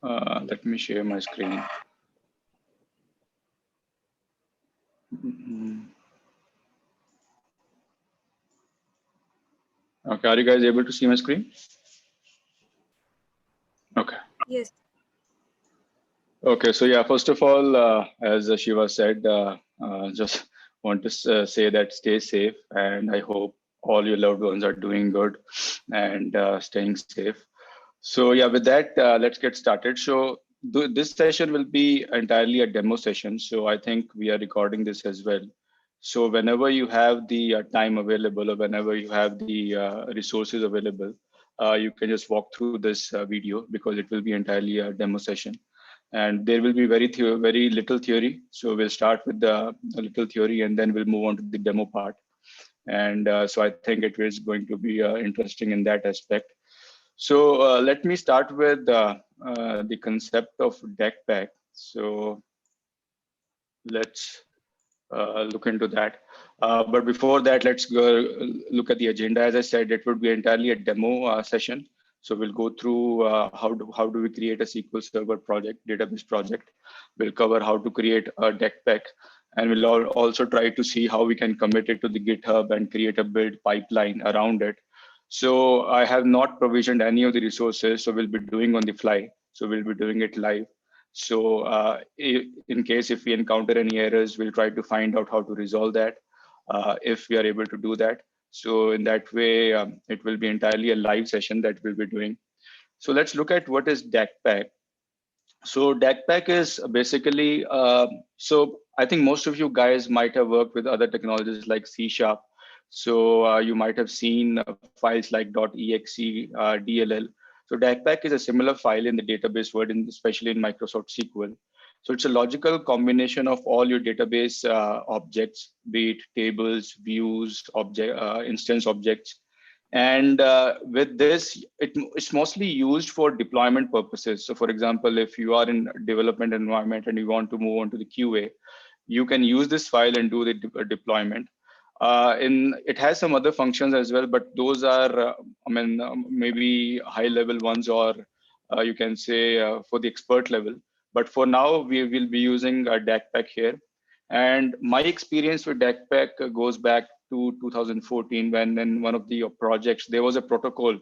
Let me share my screen. Okay, are you guys able to see my screen? Okay. Yes. Okay, so yeah, first of all, as Shiva said, just want to say that stay safe, and I hope all your loved ones are doing good and staying safe. So yeah, with that, let's get started. So this session will be entirely a demo session. So I think we are recording this as well. So whenever you have the time available or whenever you have the resources available, you can just walk through this video because it will be entirely a demo session. And there will be very little theory. So we'll start with the little theory and then we'll move on to the demo part. And so I think it is going to be interesting in that aspect. So let me start with the concept of deck pack. So let's look into that. But before that, let's go look at the agenda. As I said, it would be entirely a demo session. So we'll go through how do we create a SQL Server project, database project. We'll cover how to create a deck pack, and we'll also try to see how we can commit it to the GitHub and create a build pipeline around it. So I have not provisioned any of the resources, so we'll be doing on the fly. So we'll be doing it live. So in case if we encounter any errors, we'll try to find out how to resolve that if we are able to do that. So in that way, it will be entirely a live session that we'll be doing. So let's look at what is DACPack. So DACPack is basically, so I think most of you guys might have worked with other technologies like C#. So you might have seen files like .exe, DLL. So DACPack is a similar file in the database world, especially in Microsoft SQL. So it's a logical combination of all your database objects, be it tables, views, instance objects. And with this, it's mostly used for deployment purposes. So for example, if you are in a development environment and you want to move on to the QA, you can use this file and do the deployment. It has some other functions as well, but those are, maybe high level ones, or you can say for the expert level. But for now, we will be using a DACPack here. And my experience with DACPack goes back to 2014, when in one of the projects, there was a protocol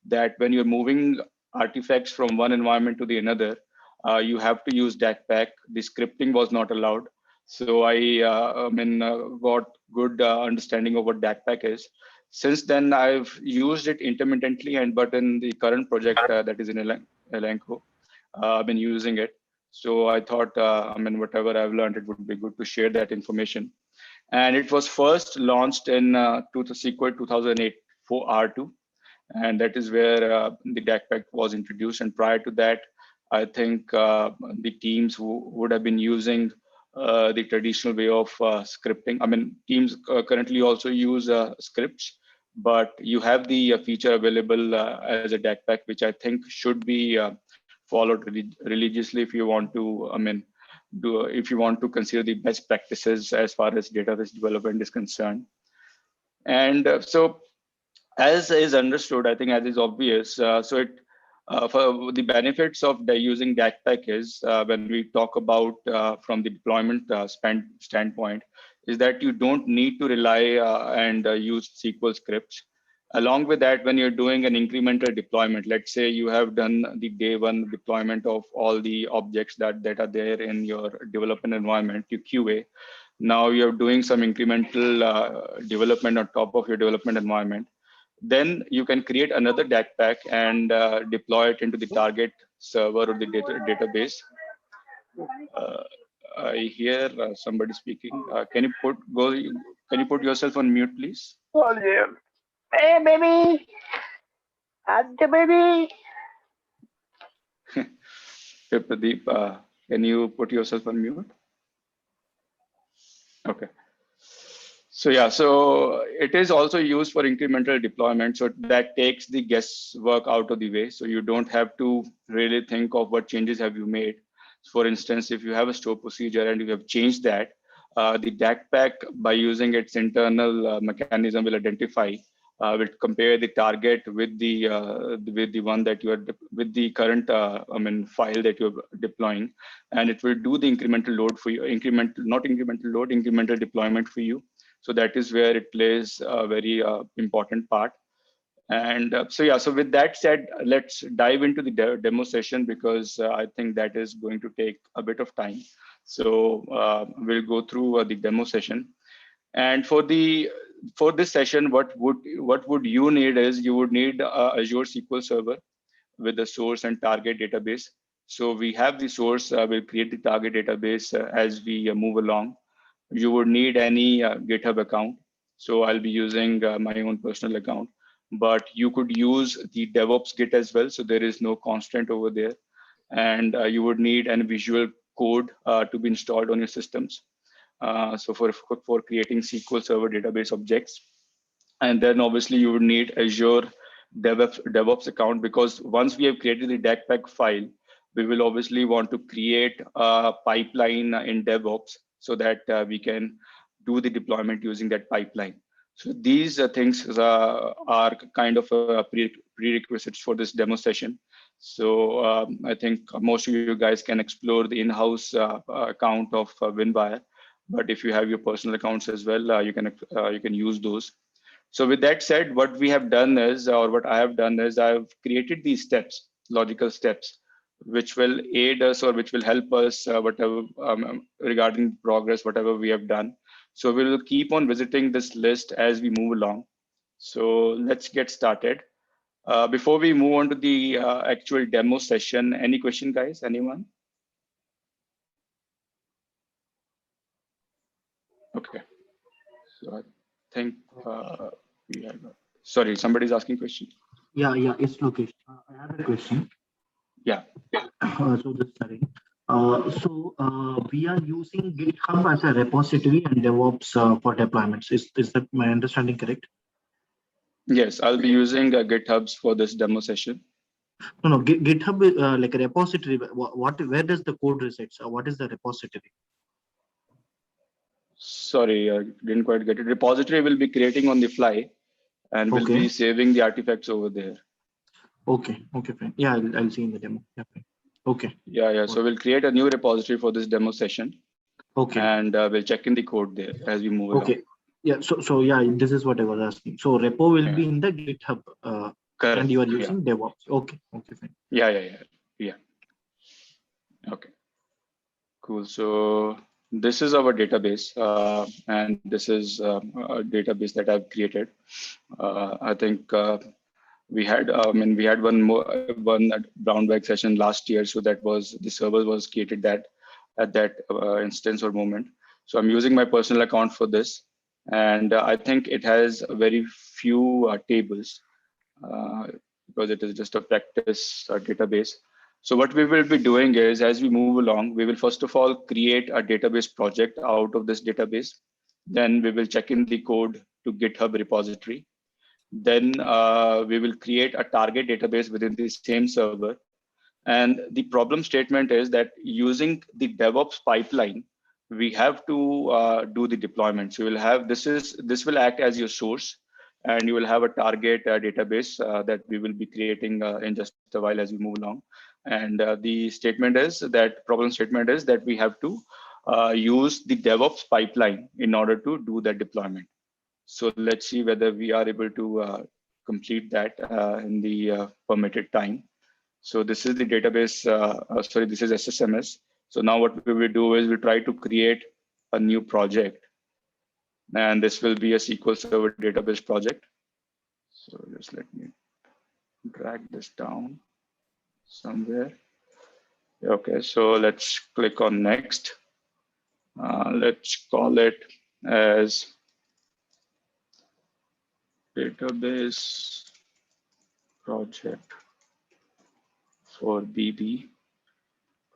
that when you're moving artifacts from one environment to the another, you have to use DACPack. The scripting was not allowed. So I got good understanding of what DACPack is. Since then, I've used it intermittently, but in the current project that is in Elanco, I've been using it. So I thought, whatever I've learned, it would be good to share that information. And it was first launched in SQL 2008 for R2, and that is where the DACPack was introduced. And prior to that, I think the teams who would have been using the traditional way of scripting. Teams currently also use scripts, but you have the feature available as a DACPack, which I think should be followed religiously if you want to, if you want to consider the best practices as far as database development is concerned. And so as is understood, I think as is obvious, for the benefits of using DACPack is when we talk about from the deployment standpoint, is that you don't need to rely and use SQL scripts. Along with that, when you're doing an incremental deployment, let's say you have done the day one deployment of all the objects that are there in your development environment, you QA. Now you're doing some incremental development on top of your development environment. Then you can create another DACPack and deploy it into the target server or the database. I hear somebody speaking. Can you put yourself on mute, please? Hey, baby. The baby. Hey, Pradeep, can you put yourself on mute? Okay. So yeah, so it is also used for incremental deployment. So that takes the guesswork out of the way. So you don't have to really think of what changes have you made. For instance, if you have a store procedure and you have changed that, the DACPack, by using its internal mechanism, will identify will compare the target with the one that you are with the current file that you're deploying, and it will do the incremental load for you, incremental deployment for you. So that is where it plays a very important part. And so with that said, let's dive into the demo session, because I think that is going to take a bit of time. So we'll go through the demo session. And for this session, what would you need is you would need Azure SQL Server with the source and target database. So we have the source. We'll create the target database as we move along. You would need any GitHub account. So I'll be using my own personal account, but you could use the DevOps Git as well. So there is no constraint over there. And you would need a Visual Code to be installed on your systems. So for creating SQL Server database objects. And then obviously you would need Azure DevOps account, because once we have created the DACPack file, we will obviously want to create a pipeline in DevOps so that we can do the deployment using that pipeline. So these things are kind of prerequisites for this demo session. So I think most of you guys can explore the in-house account of Winwire, but if you have your personal accounts as well, you can use those. So with that said, what we have done is, or what I have done is, I've created these steps, logical steps, which will aid us or which will help us whatever regarding progress, whatever we have done. So we will keep on visiting this list as we move along. So let's get started. Before we move on to the actual demo session, any question, guys? Anyone? Okay. So I think we have. Sorry, somebody's asking question. Yeah, it's Lokesh. I have a question. Yeah. So this sorry. We are using GitHub as a repository and DevOps for deployments. Is that my understanding correct? Yes, I'll be using GitHubs for this demo session. No, GitHub is like a repository. Where does the code resides? What is the repository? Sorry, I didn't quite get it. Repository will be creating on the fly, and we'll be saving the artifacts over there. Okay, fine. Yeah, I'll see in the demo. Yeah, fine. Okay. Yeah. So we'll create a new repository for this demo session. Okay. And we'll check in the code there as we move along. Okay. Yeah. So yeah, this is what I was asking. So repo will be in the GitHub. Correct. And you are using DevOps. Okay, fine. Yeah. Okay. Cool. So this is our database, and this is a database that I've created. I think we had one brown bag session last year, so that was the server was created at that instance or moment. So I'm using my personal account for this, and I think it has very few tables because it is just a practice database. So what we will be doing is, as we move along, we will first of all create a database project out of this database. Then we will check in the code to GitHub repository. Then we will create a target database within the same server. And the problem statement is that using the DevOps pipeline, we have to do the deployment. So you will have this will act as your source, and you will have a target database that we will be creating in just a while as we move along. And the problem statement is that we have to use the DevOps pipeline in order to do that deployment. So let's see whether we are able to complete that in the permitted time. So this is the database, this is SSMS. So now what we will do is we'll try to create a new project. And this will be a SQL Server database project. So just let me drag this down somewhere. Okay, so let's click on next. Let's call it as database project for BB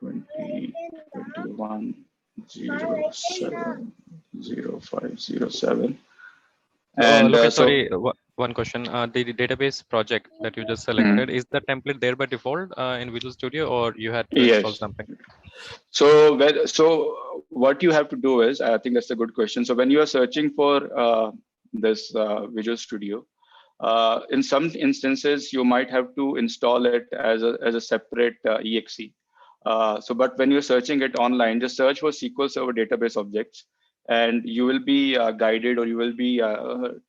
2021-07-0507. And Lokesh, sorry, one question. The database project that you just selected, is the template there by default in Visual Studio, or you had to install something? So what you have to do is, I think that's a good question. So when you are searching for this Visual Studio, In some instances, you might have to install it as a separate exe. But when you're searching it online, just search for SQL Server database objects, and you will be guided, or you will be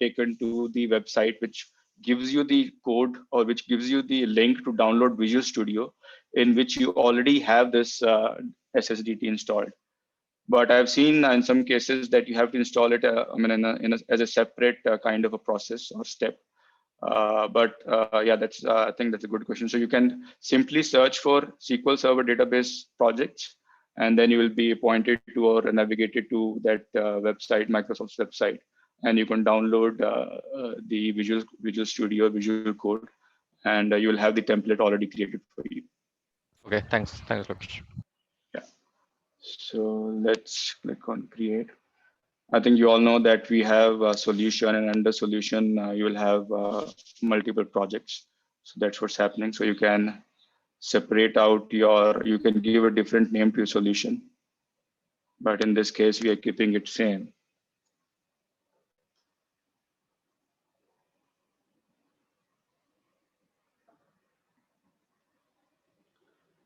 taken to the website which gives you the code, or which gives you the link to download Visual Studio, in which you already have this SSDT installed. But I've seen in some cases that you have to install it, as a separate kind of a process or step. Yeah, I think that's a good question. So you can simply search for SQL Server database projects, and then you will be pointed to or navigated to that website, Microsoft's website, and you can download the Visual Studio, Visual Code, and you will have the template already created for you. Okay, thanks, Lokesh. Yeah. So let's click on create. I think you all know that we have a solution, and under solution, you will have multiple projects. So that's what's happening. So you can separate out you can give a different name to your solution. But in this case, we are keeping it same.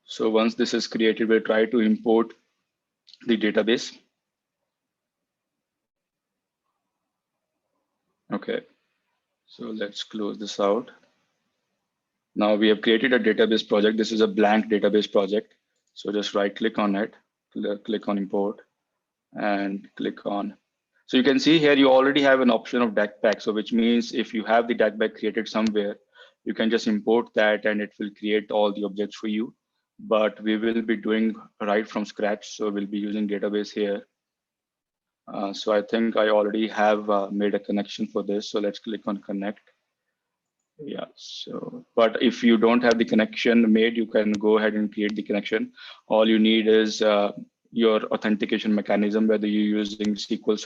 So once this is created, we'll try to import the database. Okay, so let's close this out. Now we have created a database project. This is a blank database project. So just right click on it, click on import, and click on. So you can see here, you already have an option of DACPack. So which means if you have the DACPack created somewhere, you can just import that and it will create all the objects for you. But we will be doing right from scratch. So we'll be using database here. So I think I already have made a connection for this. So let's click on connect. Yeah, so, but if you don't have the connection made, you can go ahead and create the connection. All you need is your authentication mechanism, whether you're using SQL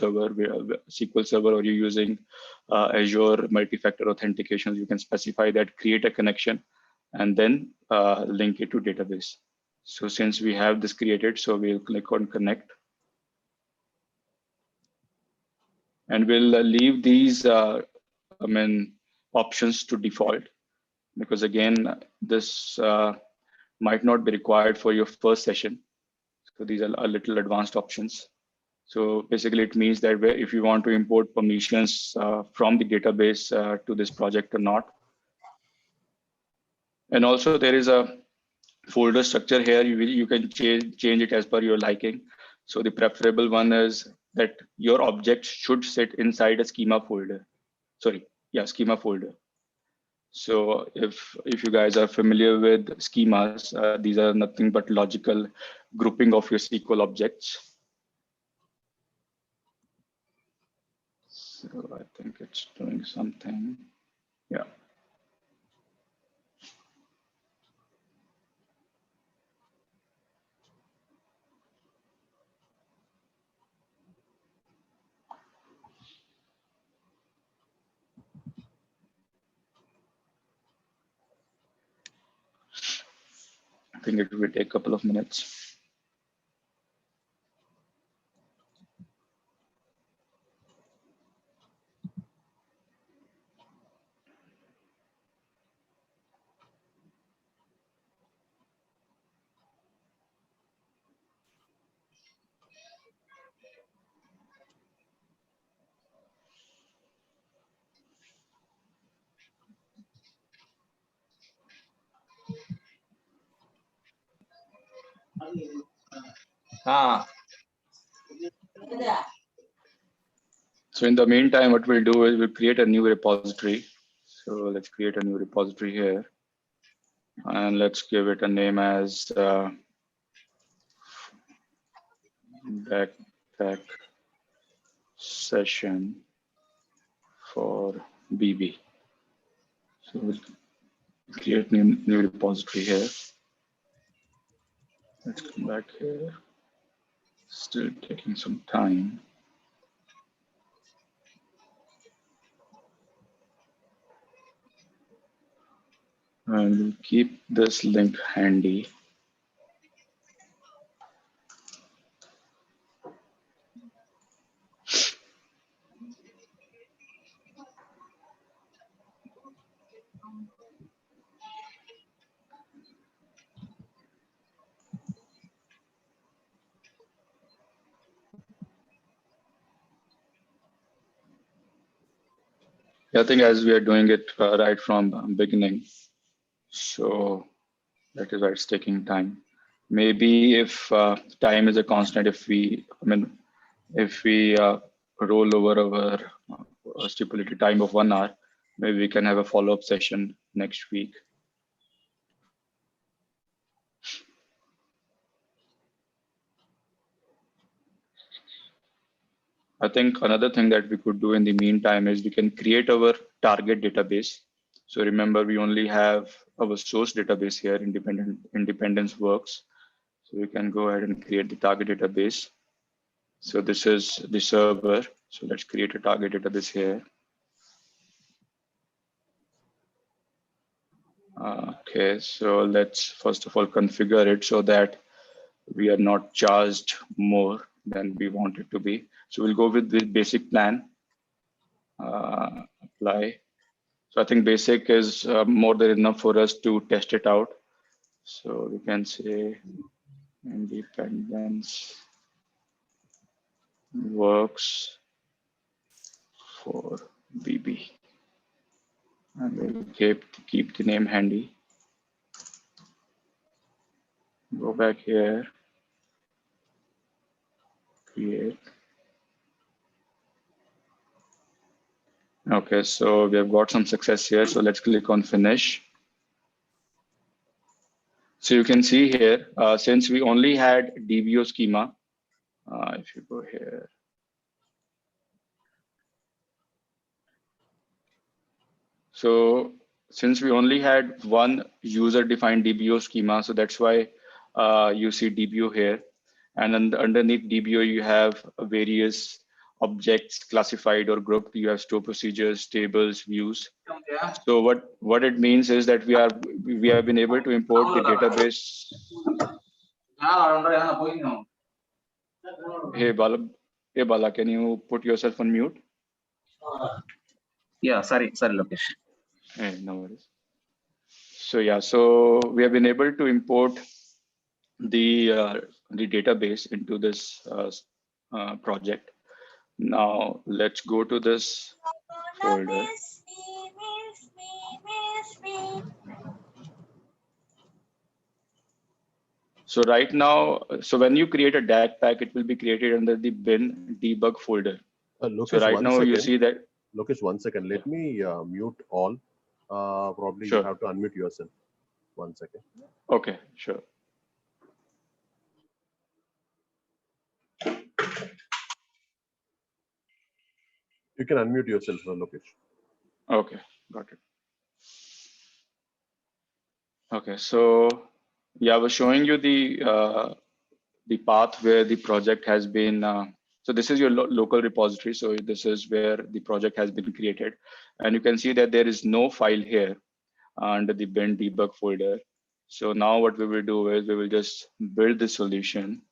Server or you're using Azure multi-factor authentication. You can specify that, create a connection, and then link it to database. So since we have this created, so we'll click on connect. And we'll leave these options to default, because again, this might not be required for your first session. So these are a little advanced options. So basically it means that if you want to import permissions from the database to this project or not. And also there is a folder structure here. You can change it as per your liking. So the preferable one is that your object should sit inside a schema folder. Schema folder. So if you guys are familiar with schemas, these are nothing but logical grouping of your SQL objects. So I think it's doing something. Yeah. I think it will take a couple of minutes. So in the meantime, what we'll do is we'll create a new repository. So let's create a new repository here. And let's give it a name as DACPack session for BB. So we'll create new repository here. Let's come back here. Still taking some time. And we'll keep this link handy. I think as we are doing it right from beginning, so that is why it's taking time. Maybe if time is a constant, if we roll over our stipulated time of 1 hour, maybe we can have a follow-up session next week. I think another thing that we could do in the meantime is we can create our target database. So remember, we only have our source database here, Independence Works. So we can go ahead and create the target database. So this is the server. So let's create a target database here. Okay, so let's first of all configure it so that we are not charged more than we want it to be. So we'll go with the basic plan, apply. So I think basic is more than enough for us to test it out. So we can say Independence Works for BB. And we'll keep the name handy. Go back here, create. Okay, so we have got some success here. So let's click on finish. So you can see here, since we only had DBO schema, if you go here, so since we only had one user-defined DBO schema, so that's why you see DBO here. And underneath DBO, you have various objects classified or grouped. You have store procedures, tables, views. So what it means is that we have been able to import the database. Hey Bala, can you put yourself on mute? Yeah, sorry, Lokesh. Hey, no worries. So yeah, so we have been able to import the database into this project. Now let's go to this folder. So right now, so when you create a DAG pack, it will be created under the bin debug folder. Lokesh, So right now you see that. Lokesh, 1 second. Let me mute all. Probably Sure. you have to unmute yourself. 1 second. Okay, sure. You can unmute yourself, Lokesh. Okay, got it. Okay, so yeah, I was showing you the path where the project has been. So this is your local repository. So this is where the project has been created, and you can see that there is no file here under the bin debug folder. So now what we will do is we will just build the solution.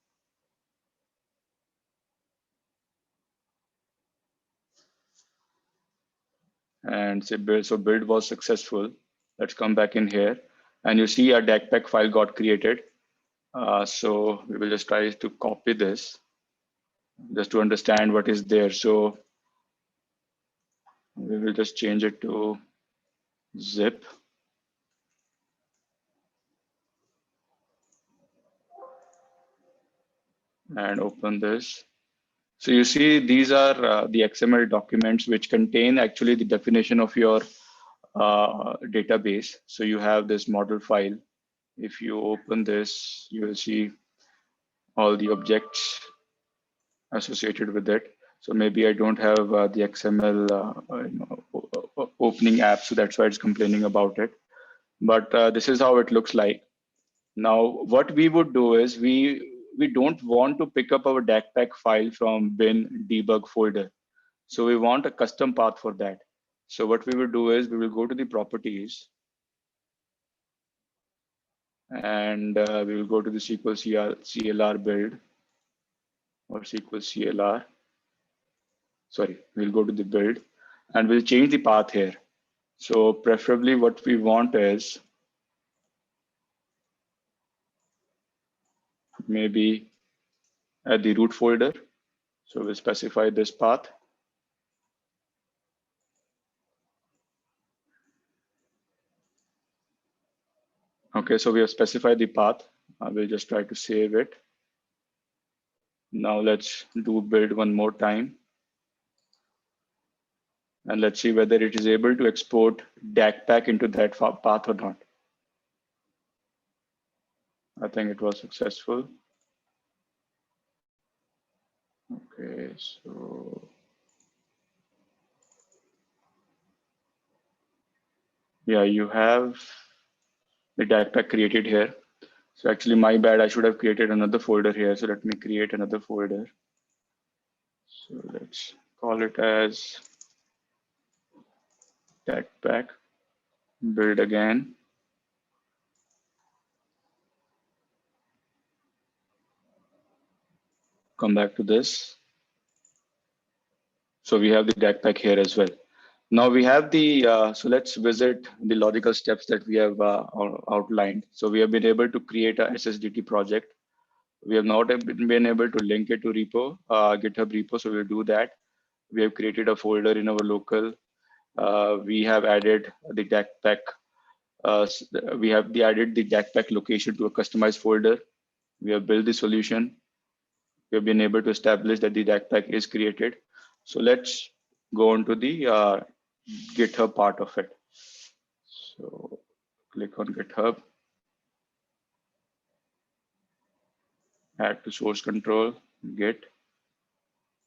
And say build, so build was successful. Let's come back in here, and you see our DAG pack file got created. So we will just try to copy this just to understand what is there. So we will just change it to zip. And open this. So you see, these are the XML documents which contain actually the definition of your database. So you have this model file. If you open this, you will see all the objects associated with it. So maybe I don't have the XML opening app, so that's why it's complaining about it. But this is how it looks like. Now, what we would do is we don't want to pick up our DAG pack file from bin debug folder. So we want a custom path for that. So what we will do is we will go to the properties, and we will go to the SQL CLR build or SQL CLR. Sorry, we'll go to the build and we'll change the path here. So preferably what we want is maybe at the root folder. So we'll specify this path. Okay, so we have specified the path. I will just try to save it. Now let's do build one more time. And let's see whether it is able to export DACPack into that path or not. I think it was successful. Okay, so yeah, you have the DACPack created here. So actually my bad, I should have created another folder here. So let me create another folder. So let's call it as DACPack, build again. Come back to this. So we have the DACPack here as well. Now we have the, so let's visit the logical steps that we have outlined. So we have been able to create a SSDT project. We have not been able to link it to repo, GitHub repo, so we'll do that. We have created a folder in our local. We have added the DACPack. We have added the DACPack location to a customized folder. We have built the solution. We have been able to establish that the DACPack is created. So let's go on to the GitHub part of it. So click on GitHub, add to source control, Git.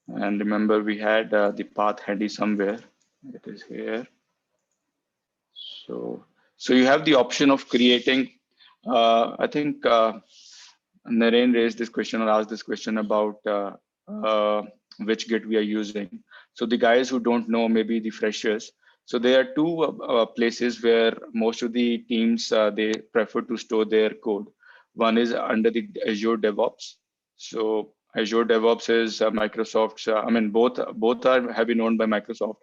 And remember we had the path handy somewhere. It is here. So you have the option of creating, I think Naren raised this question or asked this question about which Git we are using. So the guys who don't know, maybe the freshers. So there are two places where most of the teams, they prefer to store their code. One is under the Azure DevOps. So Azure DevOps is Microsoft's, I mean, both have been owned by Microsoft,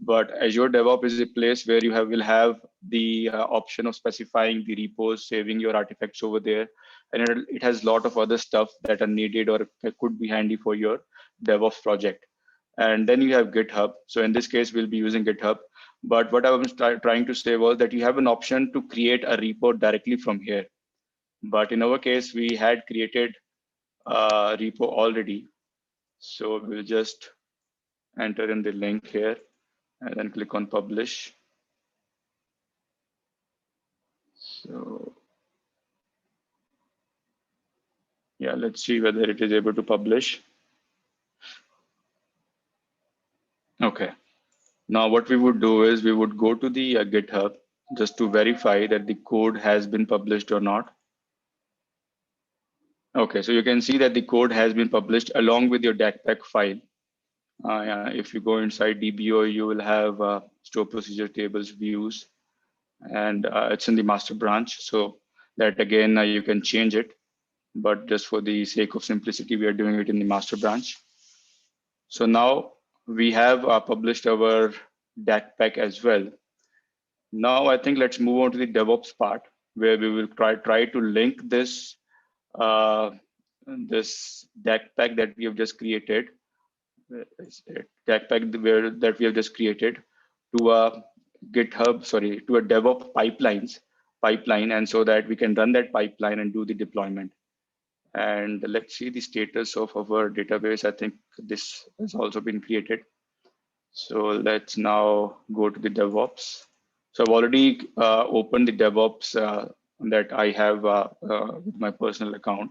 but Azure DevOps is a place where you will have the option of specifying the repos, saving your artifacts over there. And it has a lot of other stuff that are needed or could be handy for your DevOps project. And then you have GitHub. So in this case, we'll be using GitHub. But what I was trying to say was that you have an option to create a repo directly from here. But in our case, we had created a repo already. So we'll just enter in the link here and then click on publish. So yeah, let's see whether it is able to publish. Okay. Now what we would do is we would go to the GitHub just to verify that the code has been published or not. Okay, so you can see that the code has been published along with your DACPack file. If you go inside DBO, you will have store procedure tables views, and it's in the master branch. So that again, you can change it, but just for the sake of simplicity, we are doing it in the master branch. So now we have published our DACPack as well. Now I think let's move on to the DevOps part, where we will try to link this this DACPack that we have just created, DACPack that we have just created, to a GitHub, sorry, to a DevOps pipeline, and so that we can run that pipeline and do the deployment. And let's see the status of our database. I think this has also been created. So let's now go to the DevOps. So I've already opened the DevOps that I have with my personal account.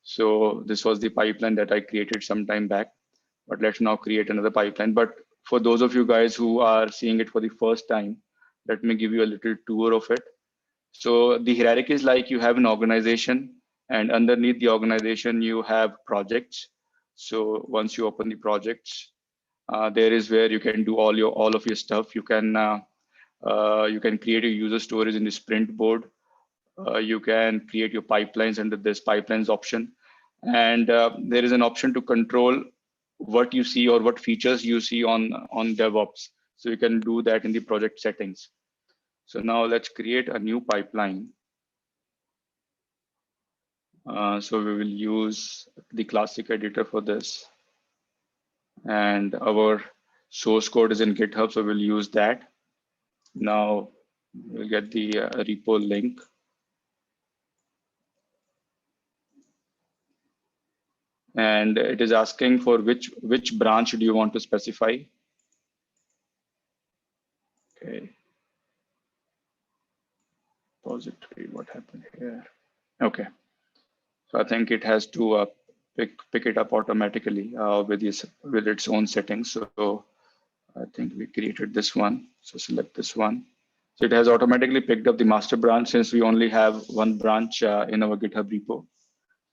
So this was the pipeline that I created some time back, but let's now create another pipeline. But for those of you guys who are seeing it for the first time, let me give you a little tour of it. So the hierarchy is like you have an organization, and underneath the organization, you have projects. So once you open the projects, there is where you can do all of your stuff. You can create a user stories in the sprint board. You can create your pipelines under this pipelines option. And there is an option to control what you see or what features you see on DevOps. So you can do that in the project settings. So now let's create a new pipeline. So we will use the classic editor for this. And our source code is in GitHub, so we'll use that. Now we'll get the repo link. and it is asking for which branch do you want to specify. Okay. Repository, what happened here? Okay. So I think it has to pick it up automatically with its own settings. So I think we created this one. So select this one. So it has automatically picked up the master branch since we only have one branch in our GitHub repo.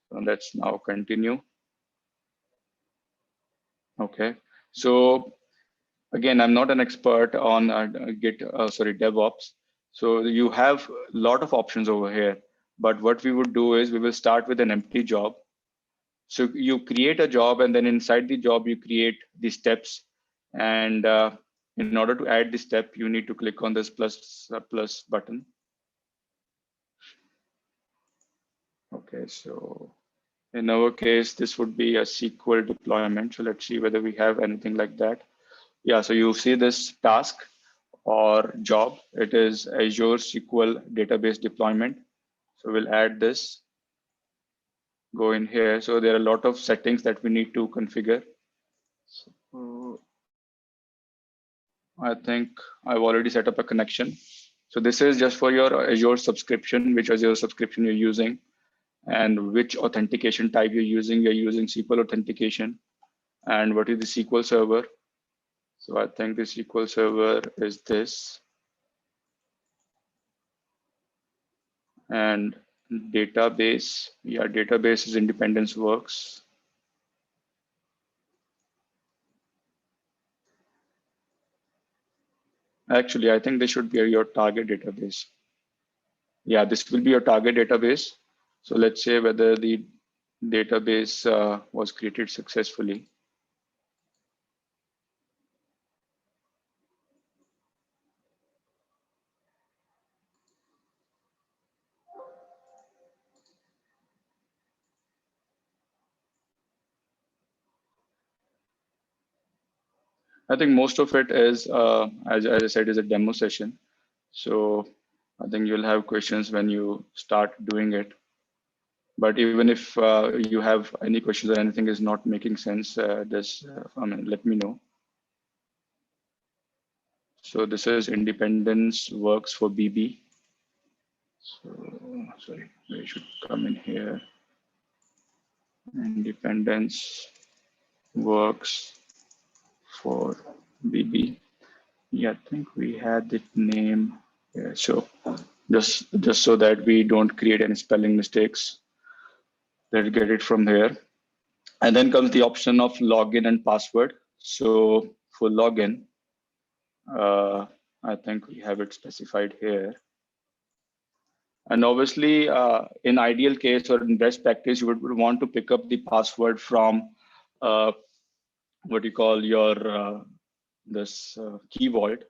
So let's now continue. Okay. So again, I'm not an expert on DevOps. So you have a lot of options over here. But what we would do is we will start with an empty job. So you create a job, and then inside the job, you create the steps. And in order to add the step, you need to click on this plus button. Okay, so in our case, this would be a SQL deployment. So let's see whether we have anything like that. Yeah, so you see this task or job. It is Azure SQL database deployment. So we'll add this, go in here. So there are a lot of settings that we need to configure. So I think I've already set up a connection. So this is just for your Azure subscription, which Azure subscription you're using, and which authentication type you're using. You're using SQL authentication, and what is the SQL server. So I think the SQL server is this, and database. Yeah, database is Independence Works. Actually, I think this should be your target database. Yeah, this will be your target database. So let's say whether the database was created successfully. I think most of it is, as I said, is a demo session. So I think you'll have questions when you start doing it. But even if you have any questions or anything is not making sense, let me know. So this is Independence Works for BB. So sorry, we should come in here. Independence Works for BB. Yeah, I think we had the name here. So just so that we don't create any spelling mistakes, let's get it from here. And then comes the option of login and password. So for login, I think we have it specified here. And obviously, in ideal case or in best practice, you would want to pick up the password from what you call your this key vault.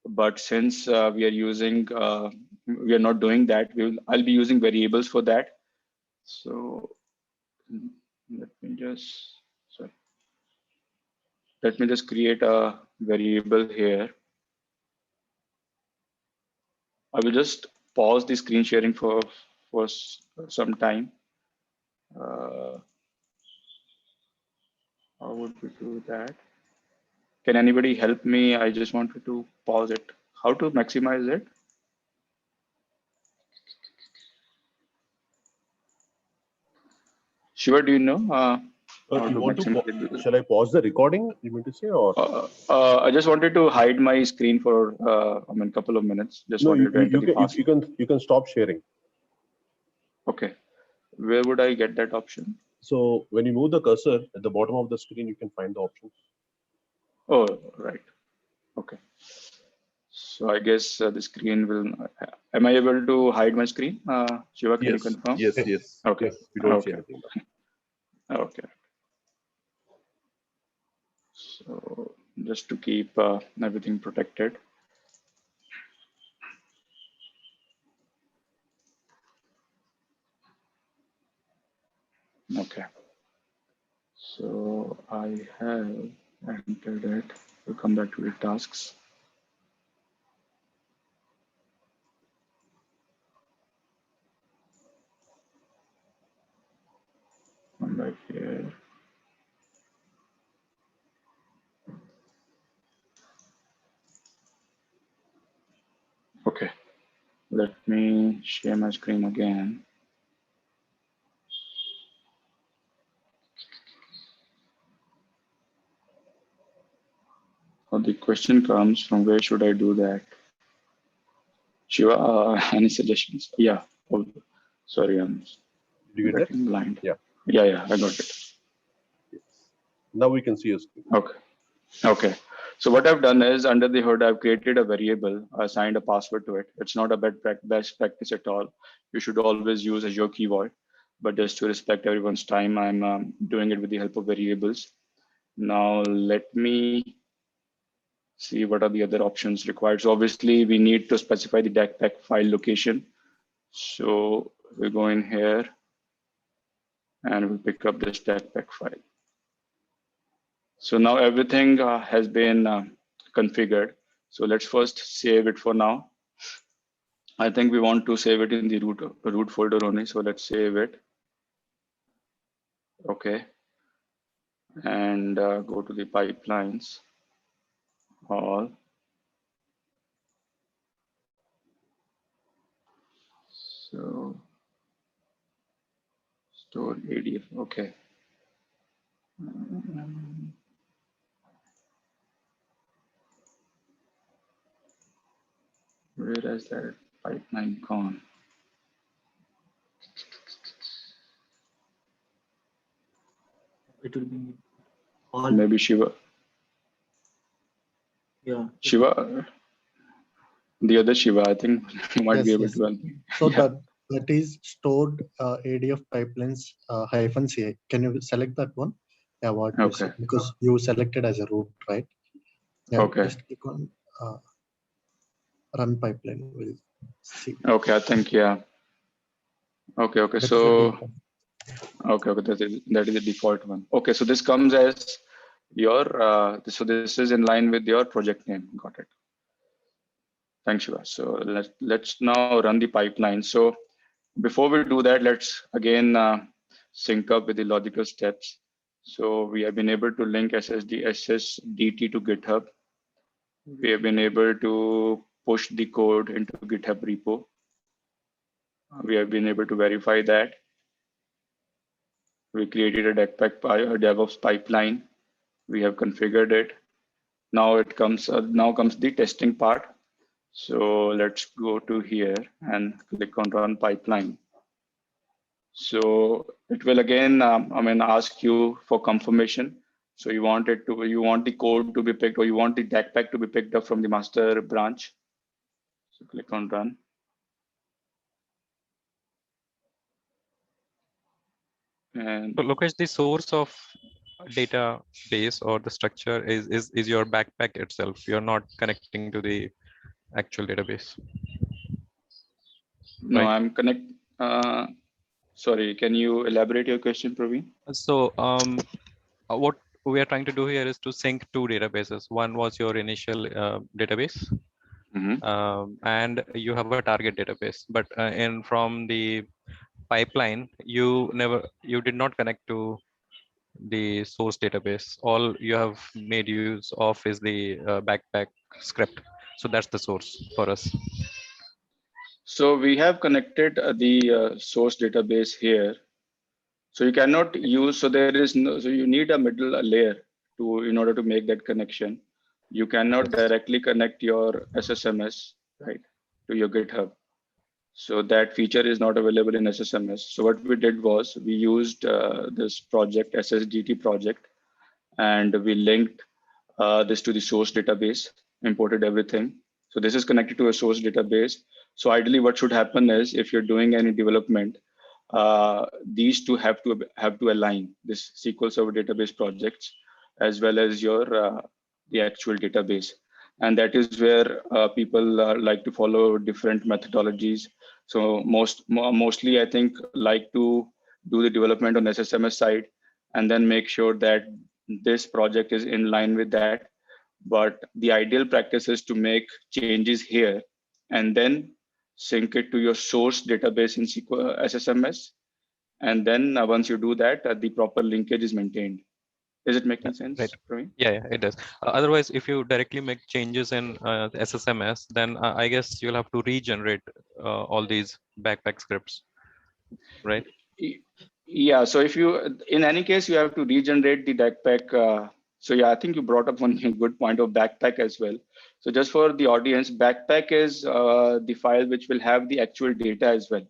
But since we are using, we are not doing that, I'll be using variables for that. So let me just create a variable here. I will just pause the screen sharing for some time. How would we do that? Can anybody help me? I just wanted to pause it. How to maximize it? Shiva, do you know? Shall I pause the recording? You mean to say, or I just wanted to hide my screen for a couple of minutes. Just no? wanted to enter the password. You can stop sharing. Okay, where would I get that option? So when you move the cursor at the bottom of the screen, you can find the option. Oh, right. Okay. So I guess the screen will. Am I able to hide my screen? Shiva, can you confirm? Yes. Okay. Yes, we don't see anything. Okay. So just to keep everything protected. Okay. So I have entered it. We'll come back to the tasks. Come back here. Let me share my screen again. Oh, the question comes from where should I do that? Shiva, any suggestions? Yeah. Oh, sorry, I'm Did you get it? getting blind. Yeah. Yeah, I got it. Yes. Now we can see your screen. Okay. So what I've done is under the hood, I've created a variable, assigned a password to it. It's not a best practice at all. You should always use Azure Key Vault, but just to respect everyone's time, I'm doing it with the help of variables. Now let me see what are the other options required. So obviously we need to specify the DACPAC file location. So we go in here and we pick up this DACPAC file. So now everything has been configured. So let's first save it for now. I think we want to save it in the root folder only. So let's save it. Okay. And go to the pipelines. All. So store ADF. Okay. Where is that pipeline gone? It will be all. Maybe Shiva. Yeah. Shiva, the other Shiva, I think you might be able to help me. So Yeah. that is stored ADF pipelines -ca. Can you select that one? Yeah, what you Okay. said, because you selected as a root, right? Yeah, Okay. just click on run pipeline. We'll see. Okay, I think, yeah. Okay. That's So, the default. okay, that is the default one. Okay, so this comes as your, so this is in line with your project name. Got it. Thanks, Shiva. So let's now run the pipeline. So before we do that, let's again sync up with the logical steps. So we have been able to link SSDT to GitHub. We have been able to push the code into GitHub repo. We have been able to verify that. We created a DevOps pipeline. We have configured it. Now comes the testing part. So let's go to here and click on run pipeline. So it will again, ask you for confirmation. So you want the code to be picked, or you want the DACPAC to be picked up from the master branch. So click on run. And So Lokesh, the source of database or the structure is your backpack itself. You're not connecting to the actual database. no, Right. I'm sorry, can you elaborate your question, Praveen? So what we are trying to do here is to sync two databases. One was your initial database, and you have a target database. But from the pipeline, you did not connect to the source database. All you have made use of is the backpack script. So that's the source for us. So we have connected the source database here. So you cannot use, so you need a middle layer in order to make that connection. You cannot directly connect your SSMS, right, to your GitHub. So that feature is not available in SSMS. So what we did was we used this project, SSDT project, and we linked this to the source database, imported everything. So this is connected to a source database. So ideally what should happen is if you're doing any development, these two have to align, this SQL Server database projects as well as your the actual database. And that is where people like to follow different methodologies. So mostly I think like to do the development on SSMS side and then make sure that this project is in line with that. But the ideal practice is to make changes here and then sync it to your source database in SSMS. And then once you do that, the proper linkage is maintained. Is it making sense, right. Praveen? Yeah, it does. Otherwise, if you directly make changes in the SSMS, then I guess you'll have to regenerate all these backpack scripts, right? Yeah, so if you, in any case, you have to regenerate the backpack. So yeah, I think you brought up one good point of backpack as well. So just for the audience, backpack is the file which will have the actual data as well.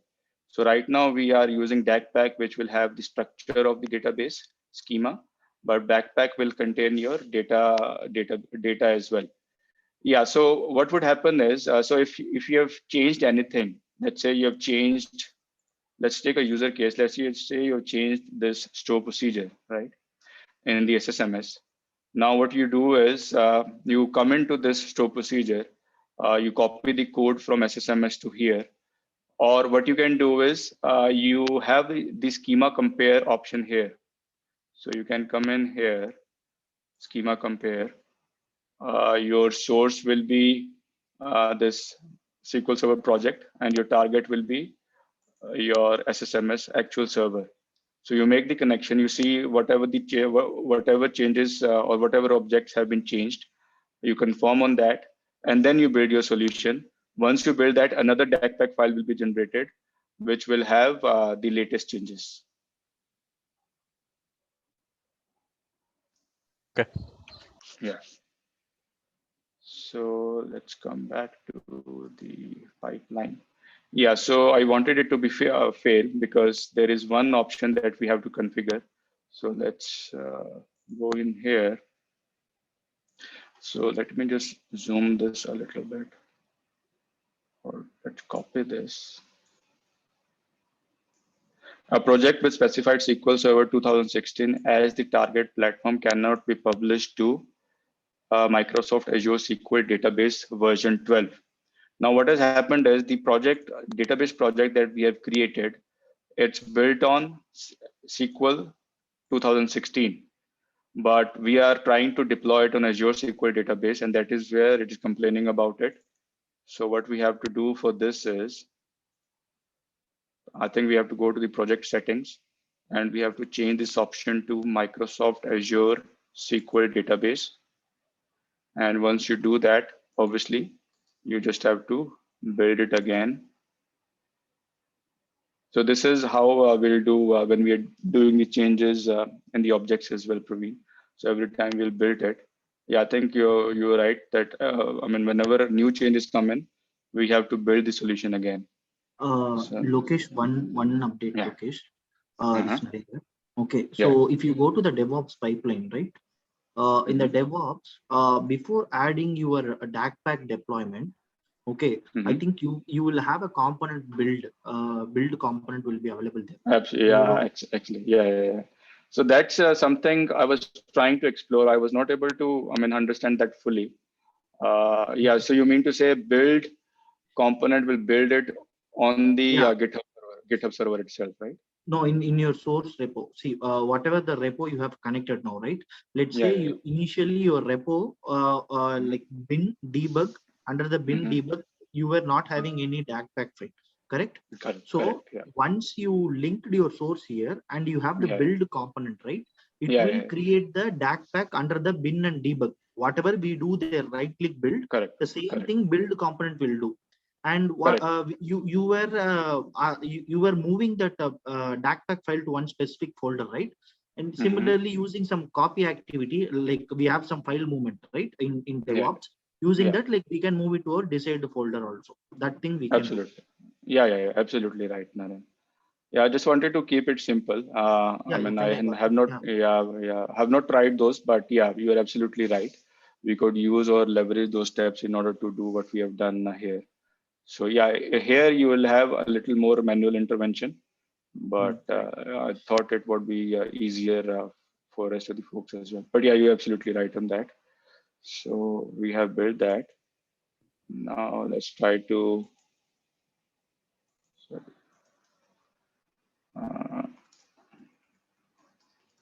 So right now we are using DACpack, which will have the structure of the database schema, but backpack will contain your data as well. Yeah, so what would happen is, so if you have changed anything, let's say you have changed, let's take a user case. Let's say you changed this store procedure, right, in the SSMS. Now what you do is you come into this store procedure, you copy the code from SSMS to here, or what you can do is you have the schema compare option here. So you can come in here, schema compare. Your source will be this SQL Server project, and your target will be your SSMS actual server. So you make the connection, you see whatever changes or whatever objects have been changed, you confirm on that, and then you build your solution. Once you build that, another DACpack file will be generated, which will have the latest changes. Okay. Yeah. So let's come back to the pipeline. Yeah, so I wanted it to be fail because there is one option that we have to configure. So let's go in here. So let me just zoom this a little bit, or let's copy this. A project with specified SQL Server 2016 as the target platform cannot be published to Microsoft Azure SQL Database version 12. Now, what has happened is the database project that we have created, it's built on SQL 2016, but we are trying to deploy it on Azure SQL Database, and that is where it is complaining about it. So what we have to do for this is, I think we have to go to the project settings, and we have to change this option to Microsoft Azure SQL Database. And once you do that, obviously, you just have to build it again. So this is how we'll do when we are doing the changes in the objects as well, Praveen. So every time we'll build it. Yeah, I think you're right that I mean, whenever new changes come in, we have to build the solution again. So, Lokesh, one update, yeah. Lokesh. Uh-huh. This Narendra. Okay, so if you go to the DevOps pipeline, right? In the DevOps, before adding your DACpack deployment, okay, I think you will have a component build component will be available there. Absolutely, yeah, actually, yeah. So that's something I was trying to explore. I was not able to, I mean, understand that fully. Yeah, so you mean to say build component will build it on the GitHub server itself, right? No, in your source repo. See, whatever the repo you have connected now, right? Let's say you initially your repo like bin debug, under the bin debug, you were not having any DACpack file, correct? So once you linked your source here and you have the build component, right? It will create the DACpack under the bin and debug. Whatever we do there, right click build, the same thing build component will do. And what you were moving that DACpack file to one specific folder, right? And similarly, using some copy activity, like we have some file movement, right? In DevOps, using that, like we can move it to our desired folder also. That thing we can absolutely do. Yeah, absolutely right, Naren. Yeah, I just wanted to keep it simple. I mean, I have not, have not tried those, but yeah, you are absolutely right. We could use or leverage those steps in order to do what we have done here. So yeah, here you will have a little more manual intervention, but I thought it would be easier for rest of the folks as well. But yeah, you're absolutely right on that. So we have built that. Now let's try to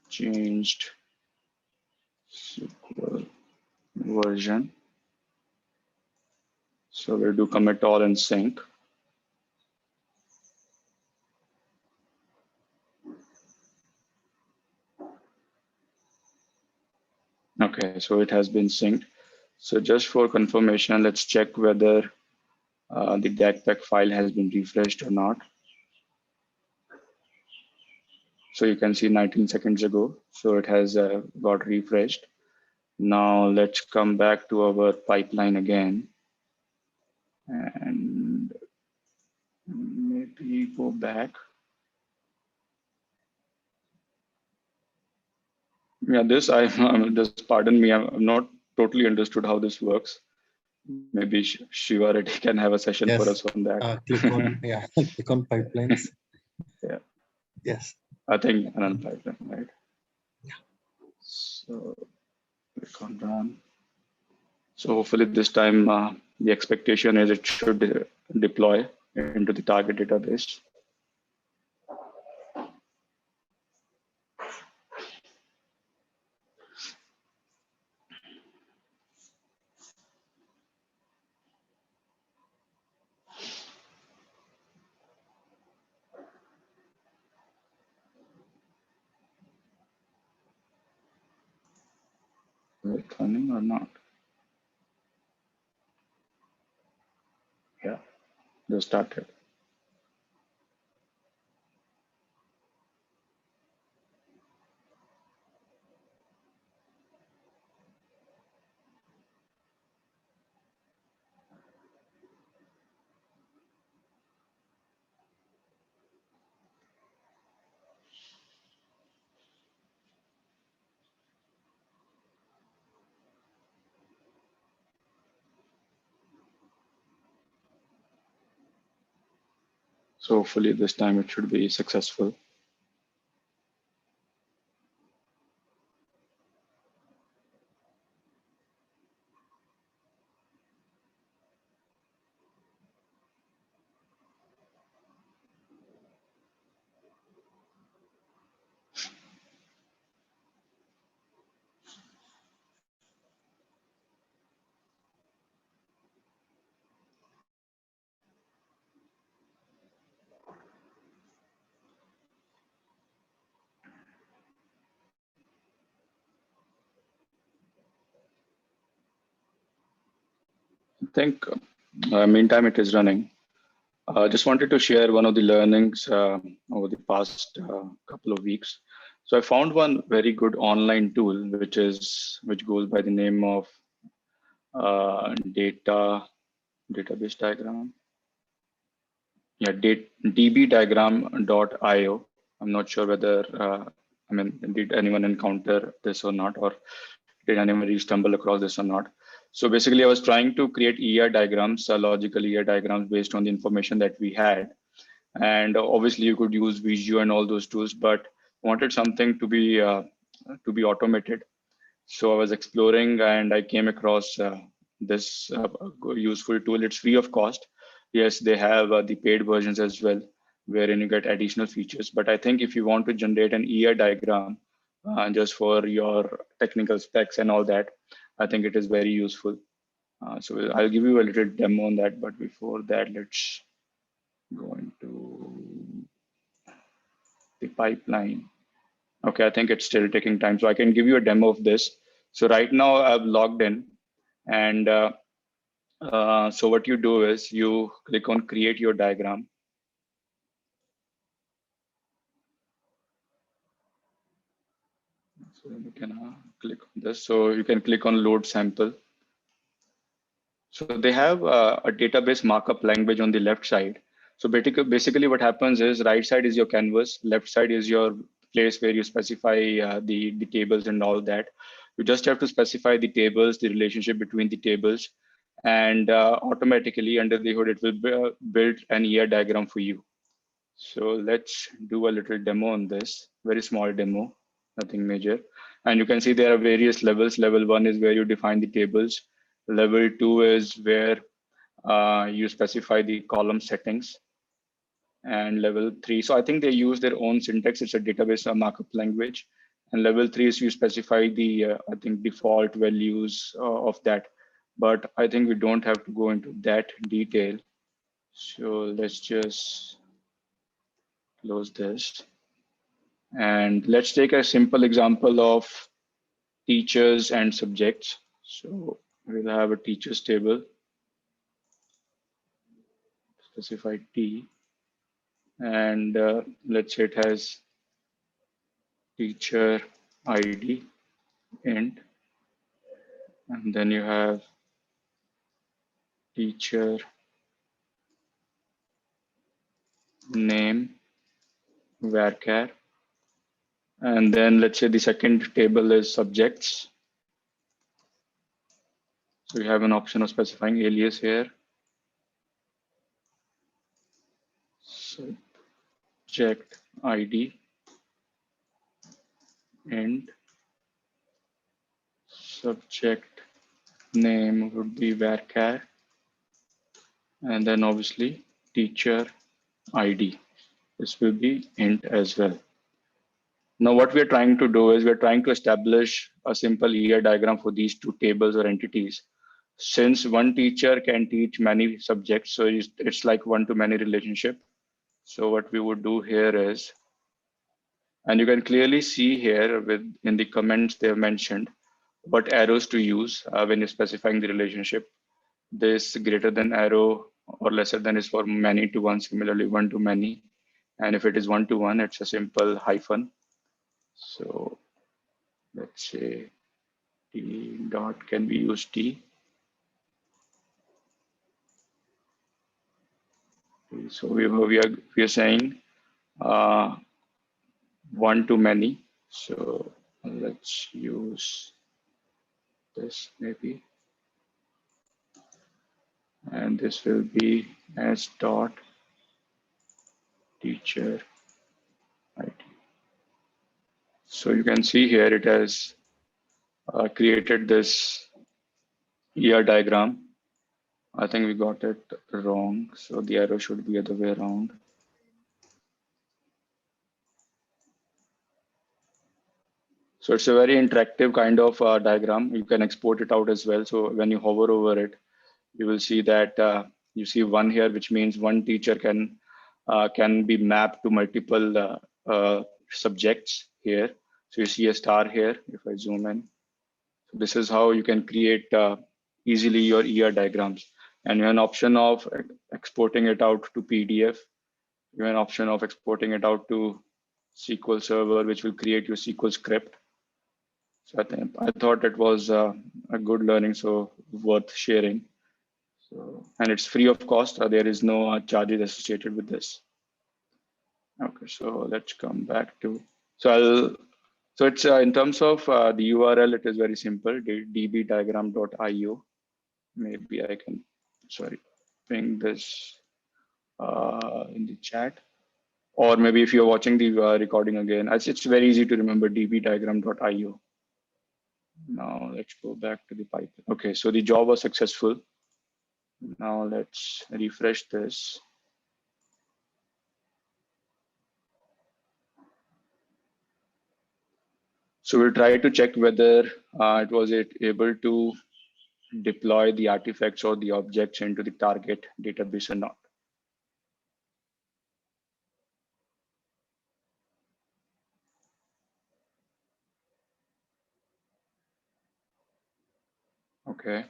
changed SQL version. So we'll do commit all and sync. Okay, so it has been synced. So just for confirmation, let's check whether the DACPAC file has been refreshed or not. So you can see 19 seconds ago. So it has got refreshed. Now let's come back to our pipeline again and maybe go back. Yeah, this just pardon me. I'm not totally understood how this works. Maybe Shiva Reddy can have a session for us Yes. on that. Click on click on pipelines. Yeah. Yes. I think another pipeline, right? Yeah. So click on run. So hopefully this time the expectation is it should deploy into the target database. Is it running or not? Yeah, just started. So hopefully this time it should be successful. I think meantime it is running. Just wanted to share one of the learnings over the past couple of weeks. So I found one very good online tool, which goes by the name of database diagram. Yeah, dbdiagram.io. I'm not sure whether did anyone encounter this or not, or did anyone stumble across this or not. So basically, I was trying to create ER diagrams, logical ER diagrams based on the information that we had. And obviously, you could use Visio and all those tools, but wanted something to be automated. So I was exploring, and I came across this useful tool. It's free of cost. Yes, they have the paid versions as well, wherein you get additional features. But I think if you want to generate an ER diagram just for your technical specs and all that, I think it is very useful. So I'll give you a little demo on that. But before that, let's go into the pipeline. Okay, I think it's still taking time. So I can give you a demo of this. So right now I've logged in, and so what you do is you click on create your diagram. So you can click on this. So you can click on load sample. So they have a database markup language on the left side. So basically what happens is right side is your canvas, left side is your place where you specify the tables and all that. You just have to specify the tables, the relationship between the tables, and automatically under the hood, it will build an ER diagram for you. So let's do a little demo on this, very small demo, nothing major. And you can see there are various levels. Level 1 is where you define the tables. Level 2 is where you specify the column settings. And level 3, so I think they use their own syntax. It's a database markup language. And level 3 is you specify the, I think, default values of that. But I think we don't have to go into that detail. So let's just close this. And let's take a simple example of teachers and subjects. So we'll have a teachers table, specify T, and let's say it has teacher ID int, and then you have teacher name varchar, and then let's say the second table is subjects. So you have an option of specifying alias here. Subject ID and subject name would be varchar, and then obviously teacher ID. This will be int as well. Now what we're trying to do is we're trying to establish a simple ER diagram for these two tables or entities. Since one teacher can teach many subjects, so it's like one-to-many relationship. So what we would do here is, and you can clearly see here in the comments they have mentioned what arrows to use when you're specifying the relationship. This greater than arrow or lesser than is for many to one, similarly one to many. And if it is one to one, it's a simple hyphen. So let's say T dot can be used T. So we are saying one to many. So let's use this maybe. And this will be as dot teacher ID. So you can see here it has created this ER diagram. I think we got it wrong. So the arrow should be other way around. So it's a very interactive kind of diagram. You can export it out as well. So when you hover over it, you will see that you see one here, which means one teacher can be mapped to multiple subjects here. So you see a star here. If I zoom in, so this is how you can create easily your ER diagrams. And you have an option of exporting it out to PDF. You have an option of exporting it out to SQL Server, which will create your SQL script. So I thought it was a good learning, so worth sharing. So, and it's free of cost. There is no charges associated with this. Okay, so let's come back to, so it's in terms of the URL, it is very simple, dbdiagram.io. Maybe I can, sorry, bring this in the chat. Or maybe if you're watching the recording again, it's very easy to remember, dbdiagram.io. Now let's go back to the Python. Okay, so the job was successful. Now let's refresh this. So we'll try to check whether it was able to deploy the artifacts or the objects into the target database or not. Okay.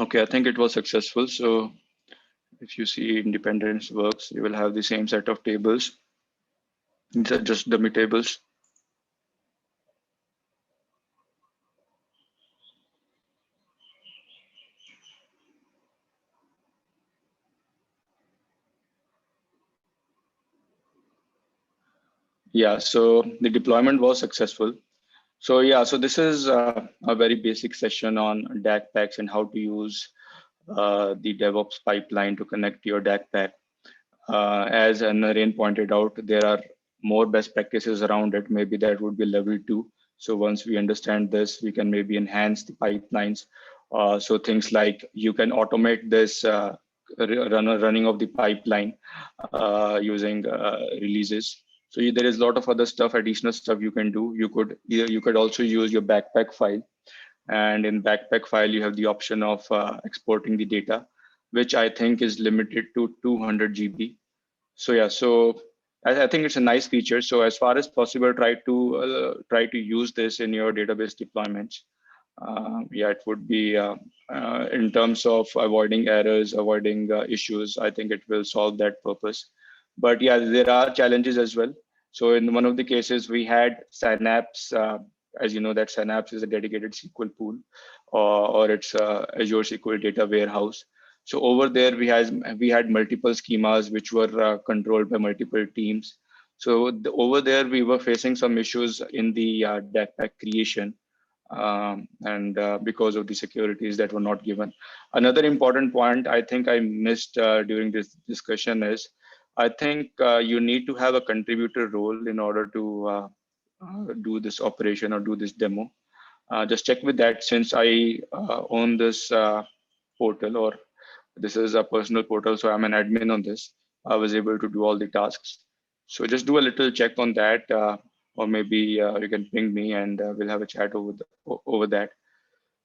Okay, I think it was successful. So if you see independence works, you will have the same set of tables. These are just dummy tables. Yeah, so the deployment was successful. So yeah, so this is a very basic session on DAG packs and how to use the DevOps pipeline to connect your DAG pack. As Naren pointed out, there are more best practices around it. Maybe that would be level 2. So once we understand this, we can maybe enhance the pipelines. So things like you can automate this running of the pipeline using releases. So there is a lot of other stuff, additional stuff you can do. You could also use your backpack file, and in backpack file you have the option of exporting the data, which I think is limited to 200 GB. So yeah, so I think it's a nice feature. So as far as possible, try to use this in your database deployments. Yeah, it would be in terms of avoiding errors, avoiding issues. I think it will solve that purpose. But yeah, there are challenges as well. So in one of the cases, we had Synapse. As you know, that Synapse is a dedicated SQL pool, or it's Azure SQL data warehouse. So over there, we had multiple schemas which were controlled by multiple teams. So over there, we were facing some issues in the DACPAC creation, and because of the securities that were not given. Another important point I think I missed during this discussion is, I think you need to have a contributor role in order to do this operation or do this demo. Just check with that, since I own this portal, or this is a personal portal, so I'm an admin on this. I was able to do all the tasks. So just do a little check on that, or maybe you can ping me and we'll have a chat over that.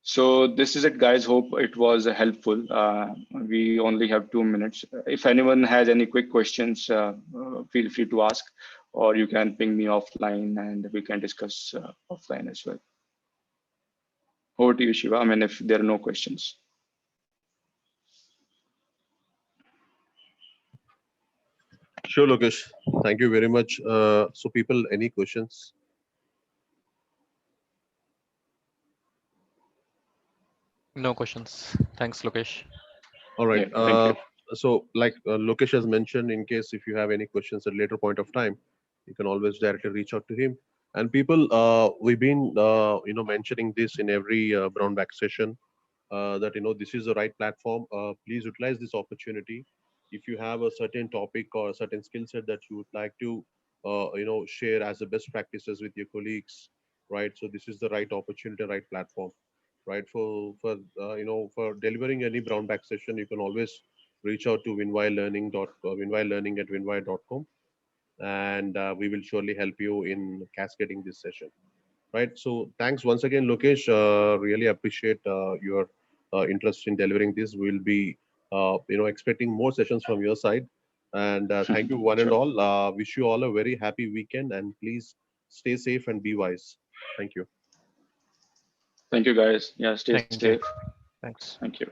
So this is it, guys. Hope it was helpful. We only have 2 minutes. If anyone has any quick questions, feel free to ask, or you can ping me offline and we can discuss offline as well. Over to you, Shiva. I mean, if there are no questions. Sure, Lokesh. Thank you very much. So people, any questions? No questions. Thanks, Lokesh. All right. Yeah, thank you. So like Lokesh has mentioned, in case if you have any questions at a later point of time, you can always directly reach out to him. And people, we've been mentioning this in every brown bag session, that this is the right platform. Please utilize this opportunity. If you have a certain topic or a certain skill set that you would like to share as the best practices with your colleagues, right? So this is the right opportunity, right platform, right? For delivering any brown bag session, you can always reach out to winwire@winwire.com, and we will surely help you in cascading this session, right? So thanks once again, Lokesh. Really appreciate your interest in delivering this. We'll be expecting more sessions from your side, and thank you one and Sure. all. Wish you all a very happy weekend, and please stay safe and be wise. Thank you. Thank you, guys. Yeah, stay Thank you. safe. Thanks. Thank you.